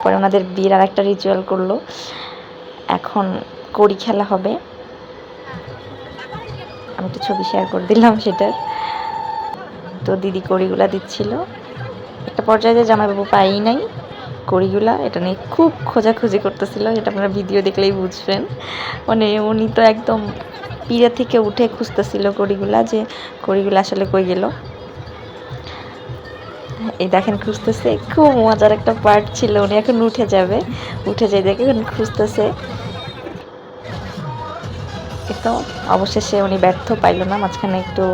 পরে ওনাদের বিয়ের আর একটা রিচুয়াল করলো। এখন কড়ি খেলা হবে, আমি একটু ছবি শেয়ার করে দিলাম সেটার। তো দিদি কড়িগুলা দিচ্ছিল, একটা পর্যায়ে জামাইবাবু পাই নাই কড়িগুলা, এটা নিয়ে খুব খোঁজাখুঁজি করতেছিল, এটা আপনারা ভিডিও দেখলেই বুঝবেন। মানে উনি তো একদম পিড়া থেকে উঠে খুঁজতেছিল কড়িগুলা, যে কড়িগুলা আসলে কই গেল। এই দেখেন খুঁজতেছে, খুব মজার একটা পার্ট ছিল। উনি এখন উঠে যাবে, উঠে যাই দেখে এখন খুঁজতেছে। তো অবশেষে উনি ব্যর্থ পাইল না। মাঝখানে একটু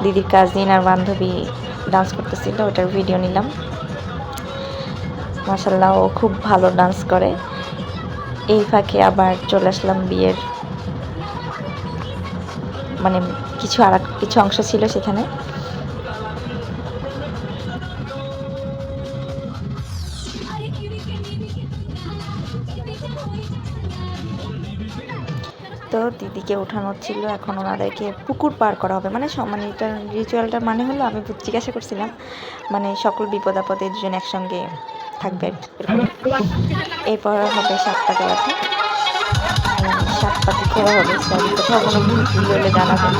দিদির কাজিন আর বান্ধবী ডান্স করতেছিল, ওটার ভিডিও নিলাম। মাশাআল্লাহ ও খুব ভালো ডান্স করে। এই ফাঁকে আবার চলে আসলাম বিয়ের, মানে কিছু অংশ ছিল সেখানে। তো দিদিকে ওঠানো ছিল, এখন ওনাদেরকে পুকুর পার করা হবে। মানে এটার রিচুয়ালটার মানে হলো, আমি জিজ্ঞাসা করছিলাম, মানে সকল বিপদ আপদে দুজন একসঙ্গে থাকবে। এরপর হবে সাত পাকে ব্যথা, সাত পাকে খোলা হবে। সরি, কোথাও কোনো ভুল হলে জানাবেন।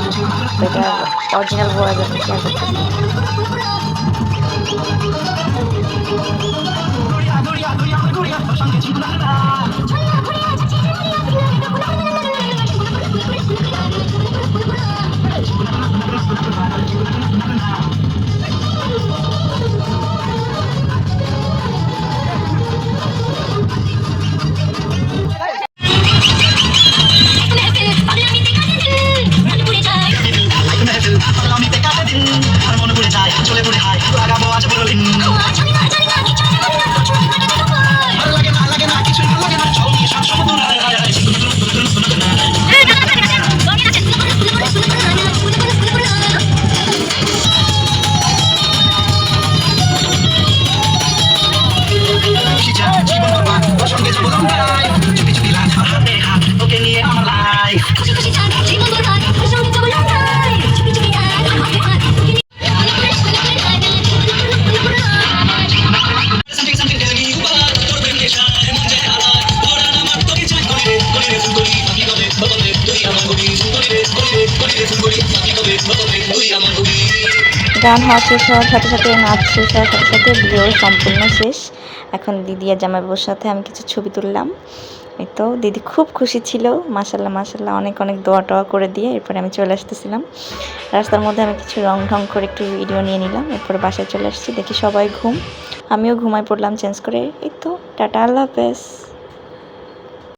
তো এটা অরিজিনাল ভয়েস আমি শেয়ার করতেছি। গান হওয়া শেষ হওয়ার সাথে সাথে, নাচ শেষ হওয়ার সাথে সাথে বিয়েও সম্পূর্ণ শেষ। এখন দিদি আর জামাইবাবুর সাথে আমি কিছু ছবি তুললাম। এই তো দিদি খুব খুশি ছিল, মাশাল্লাহ মাশাল্লাহ, অনেক অনেক দোয়া টোয়া করে দিয়ে এরপরে আমি চলে আসতেছিলাম। রাস্তার মধ্যে আমি কিছু রং ঢং করে একটু ভিডিও নিয়ে নিলাম। এরপরে বাসায় চলে আসছি, দেখি সবাই ঘুম, আমিও ঘুমায় পড়লাম চেঞ্জ করে। এই তো টাটা, আল্লাহ হাফেজ।